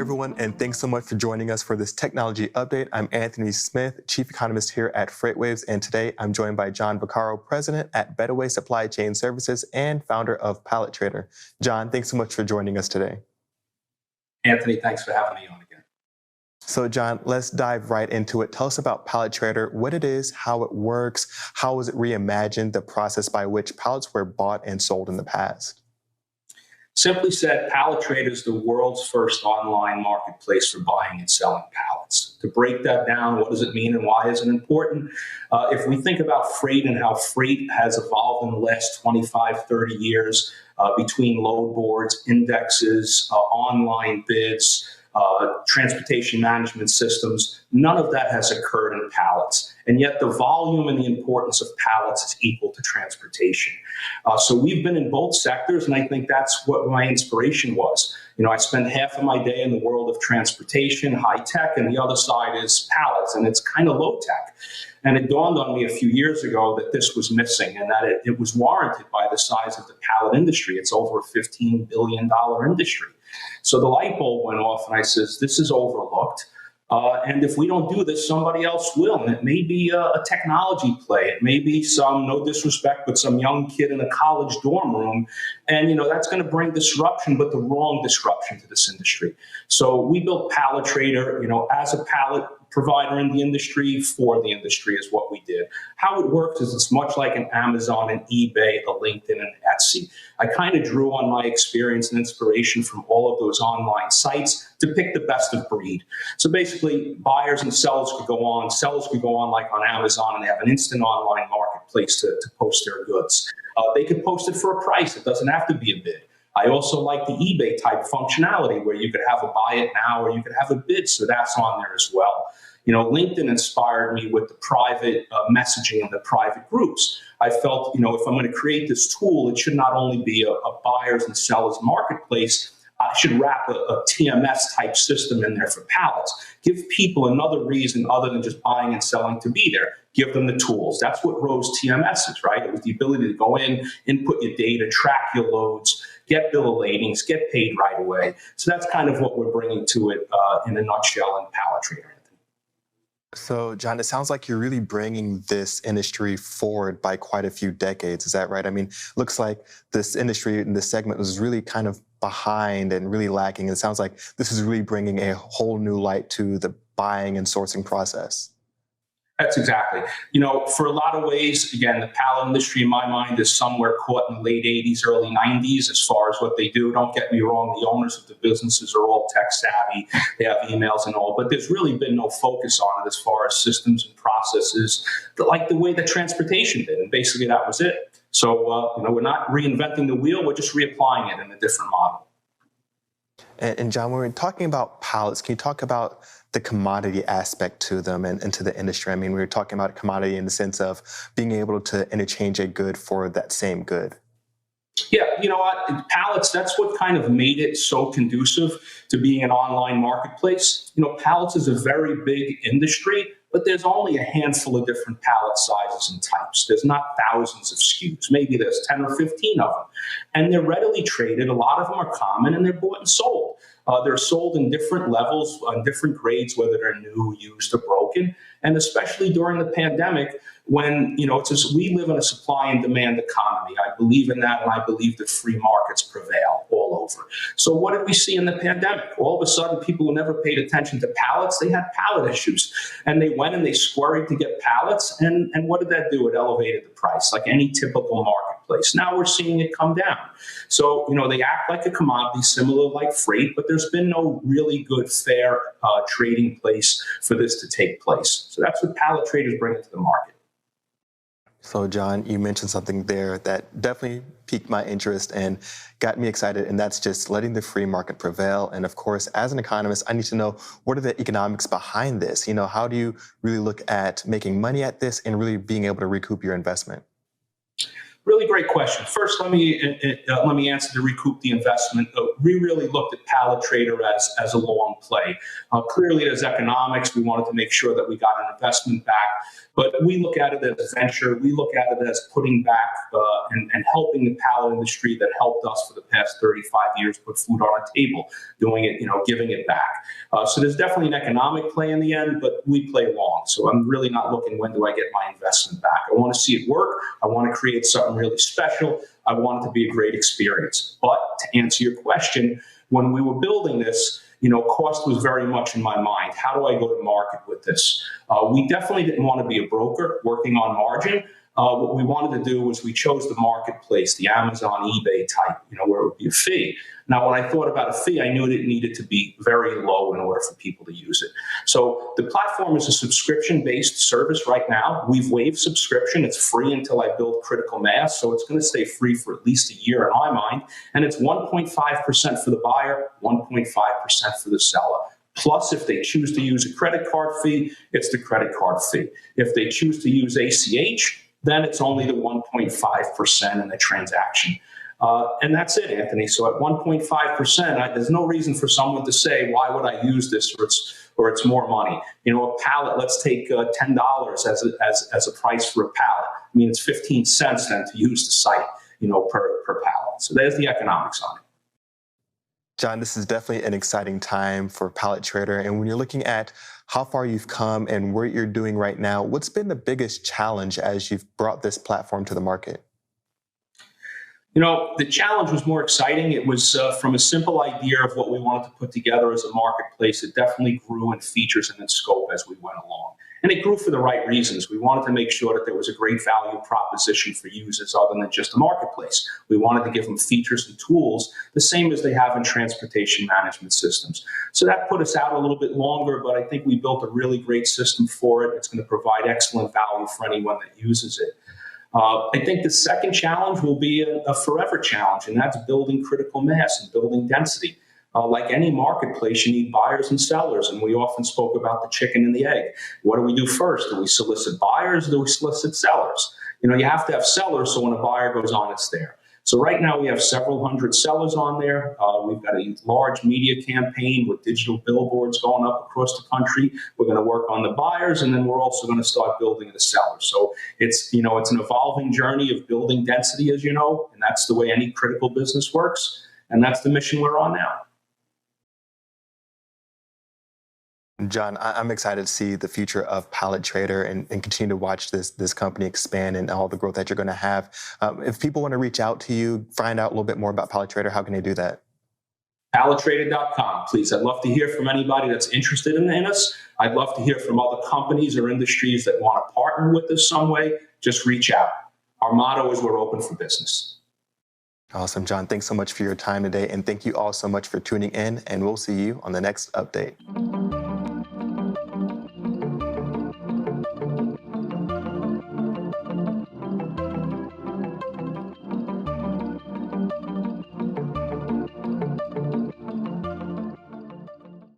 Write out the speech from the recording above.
everyone, and thanks so much for joining us for this technology update. I'm Anthony Smith, Chief Economist here at FreightWaves, and today I'm joined by John Vaccaro, President at Better Way Supply Chain Services and founder of PalletTrader. John, thanks so much for joining us today. Anthony, thanks for having me on again. So John, let's dive right into it. Tell us about PalletTrader, what it is, how it works, how was it reimagined, the process by which pallets were bought and sold in the past? Simply said, PalletTrader is the world's first online marketplace for buying and selling pallets. To break that down, what does it mean and why is it important? If we think about freight and how freight has evolved in the last 25, 30 years between load boards, indexes, online bids, transportation management systems, none of that has occurred in pallets. And yet the volume and the importance of pallets is equal to transportation. So we've been in both sectors, and I think that's what my inspiration was. You know, I spend half of my day in the world of transportation, high tech, and the other side is pallets, and it's kind of low tech. And it dawned on me a few years ago that this was missing and that it was warranted by the size of the pallet industry. It's over a $15 billion industry. So the light bulb went off and I says, this is overlooked. And if we don't do this, somebody else will. And it may be a technology play. It may be some, no disrespect, but some young kid in a college dorm room. And, you know, that's going to bring disruption, but the wrong disruption to this industry. So we built PalletTrader, you know, as a pallet provider in the industry for the industry is what we did. How it works is it's much like an Amazon, an eBay, a LinkedIn, and Etsy. I kind of drew on my experience and inspiration from all of those online sites to pick the best of breed. So basically, buyers and sellers could go on like on Amazon, and they have an instant online marketplace to post their goods. They could post it for a price. It doesn't have to be a bid. I also like the eBay type functionality where you could have a buy it now or you could have a bid, so that's on there as well. You know, LinkedIn inspired me with the private messaging and the private groups. I felt, you know, if I'm going to create this tool, it should not only be a buyers and sellers marketplace, I should wrap a TMS type system in there for pallets. Give people another reason other than just buying and selling to be there. Give them the tools. That's what Rose TMS is, right? It was the ability to go in, input your data, track your loads, get bill of ladings, get paid right away. So that's kind of what we're bringing to it in a nutshell in PalletTrader. So, John, it sounds like you're really bringing this industry forward by quite a few decades. Is that right? I mean, looks like this industry and this segment was really kind of behind and really lacking. It sounds like this is really bringing a whole new light to the buying and sourcing process. That's exactly. You know, for a lot of ways, again, the pallet industry in my mind is somewhere caught in the late 80s, early 90s as far as what they do. Don't get me wrong, the owners of the businesses are all tech savvy. They have emails and all, but there's really been no focus on it as far as systems and processes, like the way that transportation did. And basically that was it. So, you know, we're not reinventing the wheel, we're just reapplying it in a different model. And John, when we're talking about pallets, can you talk about the commodity aspect to them and to the industry? I mean, we were talking about commodity in the sense of being able to interchange a good for that same good. Yeah, you know what, pallets, that's what kind of made it so conducive to being an online marketplace. You know, pallets is a very big industry, but there's only a handful of different pallet sizes and types. There's not thousands of SKUs. Maybe there's 10 or 15 of them. And they're readily traded. A lot of them are common, and they're bought and sold. They're sold in different levels, on different grades, whether they're new, used, or broken. And especially during the pandemic, when, you know, it's just, we live in a supply and demand economy. I believe in that, and I believe that free markets prevail all over. So what did we see in the pandemic? All of a sudden, people who never paid attention to pallets, they had pallet issues. And they went and they scurried to get pallets. And what did that do? It elevated the price, like any typical marketplace. Now we're seeing it come down. So, you know, they act like a commodity, similar like freight, but there's been no really good, fair trading place for this to take place. So that's what PalletTrader is bringing to the market. So, John, you mentioned something there that definitely piqued my interest and got me excited, and that's just letting the free market prevail. And of course, as an economist, I need to know, what are the economics behind this? You know, how do you really look at making money at this and really being able to recoup your investment? Really great question. First, let me answer to recoup the investment. We really looked at PalletTrader as a long play. Clearly, there's economics. We wanted to make sure that we got an investment back. But we look at it as venture. We look at it as putting back and helping the pallet industry that helped us for the past 35 years put food on our table, doing it, giving it back. So there's definitely an economic play in the end, but we play long. So I'm really not looking, when do I get my investment back? I want to see it work. I want to create something really special. I want it to be a great experience. But to answer your question, when we were building this, cost was very much in my mind. How do I go to market with this? We definitely didn't want to be a broker working on margin. What we wanted to do was we chose the marketplace, the Amazon, eBay type, where it would be a fee. Now, when I thought about a fee, I knew it needed to be very low in order for people to use it. So the platform is a subscription-based service right now. We've waived subscription. It's free until I build critical mass. So it's going to stay free for at least a year in my mind. And it's 1.5% for the buyer, 1.5% for the seller. Plus, if they choose to use a credit card fee, it's the credit card fee. If they choose to use ACH, then it's only the 1.5% in the transaction. And that's it, Anthony. So at 1.5%, there's no reason for someone to say, why would I use this, or it's more money. A pallet, let's take $10 as a price for a pallet. I mean, it's 15 cents then to use the site, per pallet. So there's the economics on it. John, this is definitely an exciting time for PalletTrader. And when you're looking at how far you've come and what you're doing right now, what's been the biggest challenge as you've brought this platform to the market? The challenge was more exciting. It was from a simple idea of what we wanted to put together as a marketplace. It definitely grew in features and in scope as we went along. And it grew for the right reasons. We wanted to make sure that there was a great value proposition for users other than just a marketplace. We wanted to give them features and tools the same as they have in transportation management systems. So that put us out a little bit longer, but I think we built a really great system for it. It's going to provide excellent value for anyone that uses it. I think the second challenge will be a forever challenge, and that's building critical mass and building density. Like any marketplace, you need buyers and sellers, and we often spoke about the chicken and the egg. What do we do first? Do we solicit buyers or do we solicit sellers? You have to have sellers so when a buyer goes on, it's there. So right now we have several hundred sellers on there. We've got a large media campaign with digital billboards going up across the country. We're going to work on the buyers, and then we're also going to start building the sellers. So it's an evolving journey of building density, as you know, and that's the way any critical business works. And that's the mission we're on now. John, I'm excited to see the future of PalletTrader and continue to watch this company expand and all the growth that you're going to have. If people want to reach out to you, find out a little bit more about PalletTrader, how can they do that? PalletTrader.com, please. I'd love to hear from anybody that's interested in us. I'd love to hear from other companies or industries that want to partner with us some way. Just reach out. Our motto is we're open for business. Awesome, John. Thanks so much for your time today. And thank you all so much for tuning in. And we'll see you on the next update.